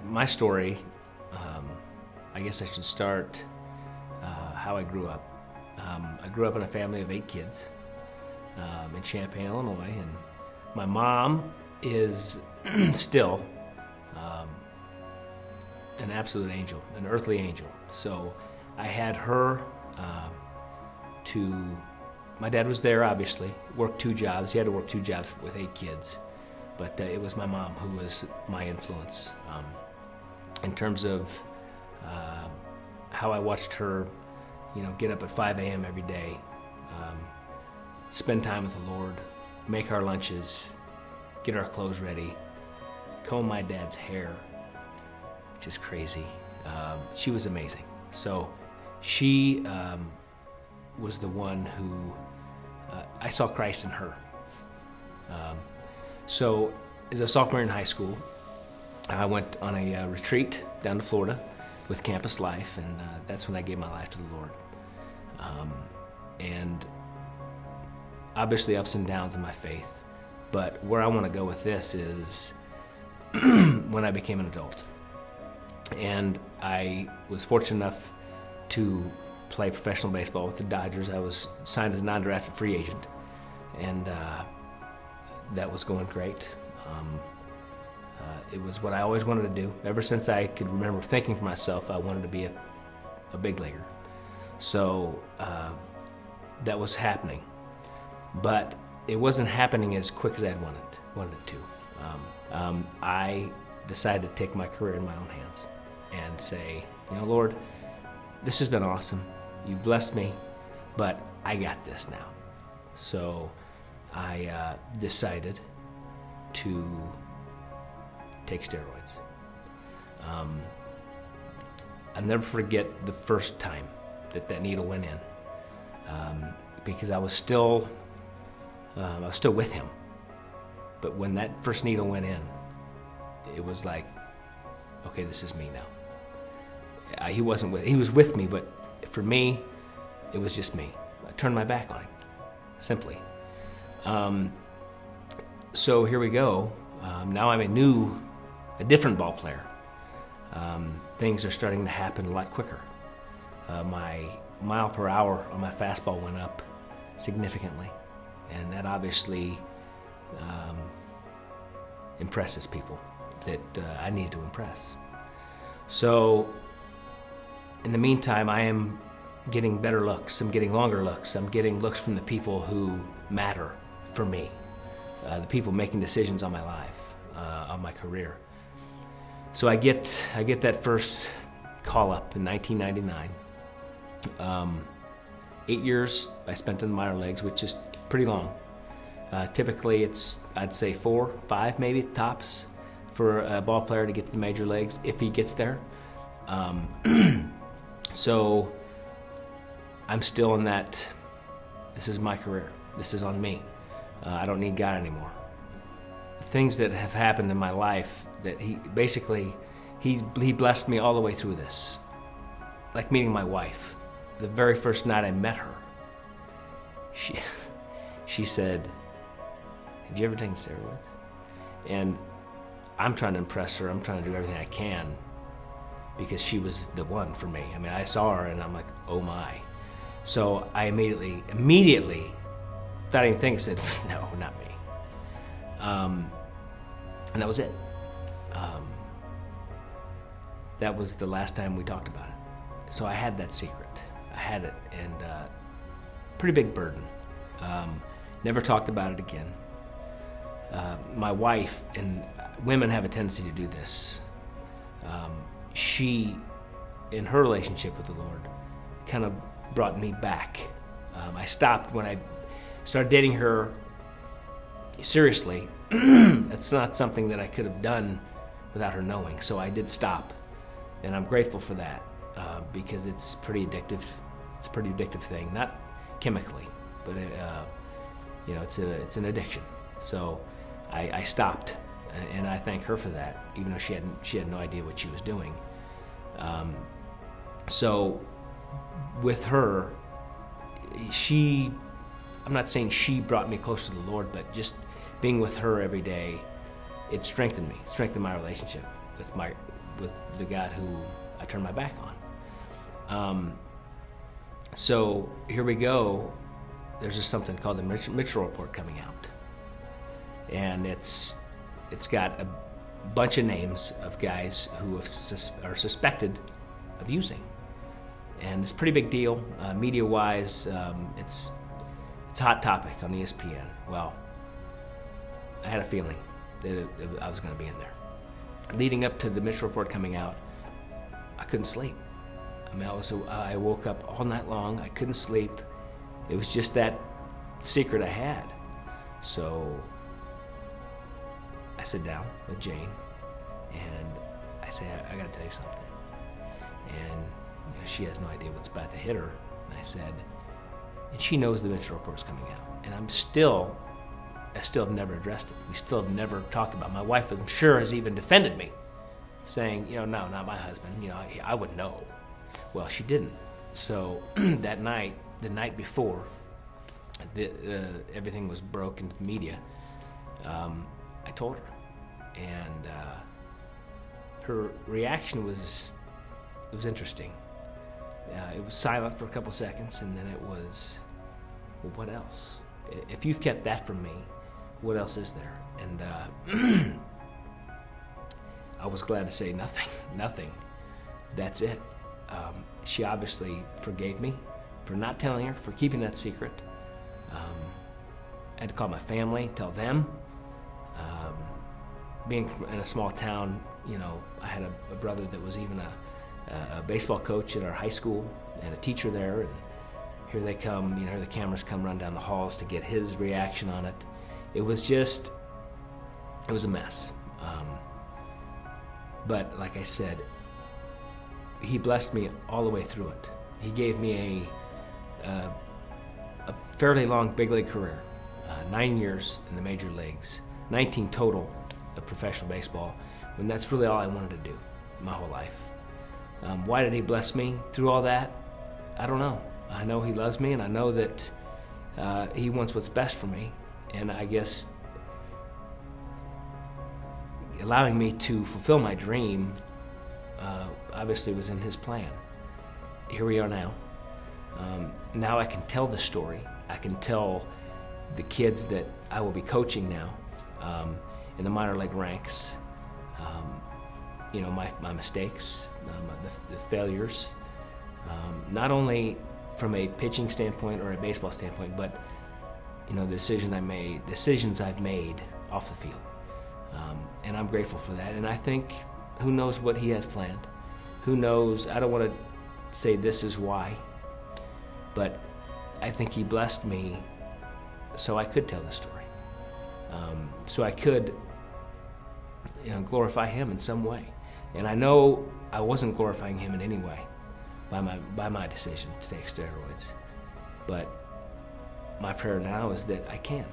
my story, I guess I should start how I grew up. I grew up in a family of 8 kids in Champaign, Illinois, and my mom is still an absolute angel, an earthly angel. So I had her my dad was there, obviously, worked 2 jobs. He had to work 2 jobs with 8 kids. But it was my mom who was my influence in terms of how I watched her, get up at 5 a.m. every day, spend time with the Lord, make our lunches, get our clothes ready, comb my dad's hair, which is crazy. She was amazing. So she was the one who I saw Christ in her. So as a sophomore in high school, I went on a retreat down to Florida with Campus Life, and that's when I gave my life to the Lord. And obviously ups and downs in my faith, but where I want to go with this is when I became an adult. And I was fortunate enough to play professional baseball with the Dodgers. I was signed as a non-drafted free agent, and that was going great. It was what I always wanted to do. Ever since I could remember thinking for myself, I wanted to be a big leaguer. So that was happening. But it wasn't happening as quick as I'd wanted it to. I decided to take my career in my own hands and say, Lord, this has been awesome. You've blessed me, but I got this now. So I decided to take steroids. I'll never forget the first time that needle went in, because I was still with him. But when that first needle went in, it was like, okay, this is me now. He was with me, but for me, it was just me. I turned my back on him, simply. So here we go. Now I'm a different ball player. Things are starting to happen a lot quicker. My mile per hour on my fastball went up significantly, and that obviously impresses people that I need to impress. So in the meantime, I am getting better looks. I'm getting longer looks. I'm getting looks from the people who matter for me, the people making decisions on my life, on my career. So I get that first call up in 1999. 8 years I spent in the minor leagues, which is pretty long. Typically it's, I'd say 4, 5 maybe tops for a ball player to get to the major leagues, if he gets there. So I'm still in that, this is my career, this is on me. I don't need God anymore. Things that have happened in my life that he blessed me all the way through this. Like meeting my wife. The very first night I met her, she said, have you ever taken steroids? And I'm trying to impress her. I'm trying to do everything I can because she was the one for me. I mean, I saw her and I'm like, oh my. So I immediately, without even thinking, said, no, not me. And that was it. That was the last time we talked about it. So I had that secret. I had it, and pretty big burden. Never talked about it again. My wife, and women have a tendency to do this. She, in her relationship with the Lord, kind of brought me back. I stopped when I started dating her seriously. That's not something that I could have done without her knowing. So I did stop, and I'm grateful for that because it's pretty addictive. It's a pretty addictive thing, not chemically, but it's an addiction. So I stopped, and I thank her for that, even though she had no idea what she was doing. So with her, I'm not saying she brought me close to the Lord, but just being with her every day, it strengthened me. It strengthened my relationship with with the God who I turned my back on. So here we go. There's just something called the Mitchell Report coming out, and it's got a bunch of names of guys who are suspected of using, and it's a pretty big deal media-wise. It's a hot topic on ESPN. Well, I had a feeling that I was going to be in there. Leading up to the Mitchell Report coming out, I couldn't sleep. I mean, I woke up all night long. I couldn't sleep. It was just that secret I had. So I sit down with Jane, and I say, I got to tell you something. And she has no idea what's about to hit her. And I said, and she knows the Mitchell Report's coming out. And I still have never addressed it. We still have never talked about it. My wife, I'm sure, has even defended me, saying, no, not my husband. I would know. Well, she didn't. So that night, the night before, everything was broke into the media. I told her, and her reaction was interesting. It was silent for a couple seconds, and then it was, well, what else? If you've kept that from me, what else is there? And I was glad to say nothing. That's it. She obviously forgave me for not telling her, for keeping that secret. I had to call my family, tell them. Being in a small town, I had a brother that was even a baseball coach at our high school and a teacher there, and here they come, here the cameras come run down the halls to get his reaction on it. It was a mess. But like I said, he blessed me all the way through it. He gave me a fairly long big league career, 9 years in the major leagues, 19 total of professional baseball, and that's really all I wanted to do my whole life. Why did he bless me through all that? I don't know. I know he loves me, and I know that he wants what's best for me, and I guess allowing me to fulfill my dream obviously was in his plan. Here we are now. Now I can tell the story. I can tell the kids that I will be coaching now in the minor league ranks, my mistakes, the failures, not only from a pitching standpoint or a baseball standpoint, but the decisions I've made off the field, and I'm grateful for that. And I think, who knows what he has planned? Who knows? I don't want to say this is why, but I think he blessed me so I could tell the story, so I could glorify him in some way. And I know I wasn't glorifying him in any way by my decision to take steroids, but my prayer now is that I can.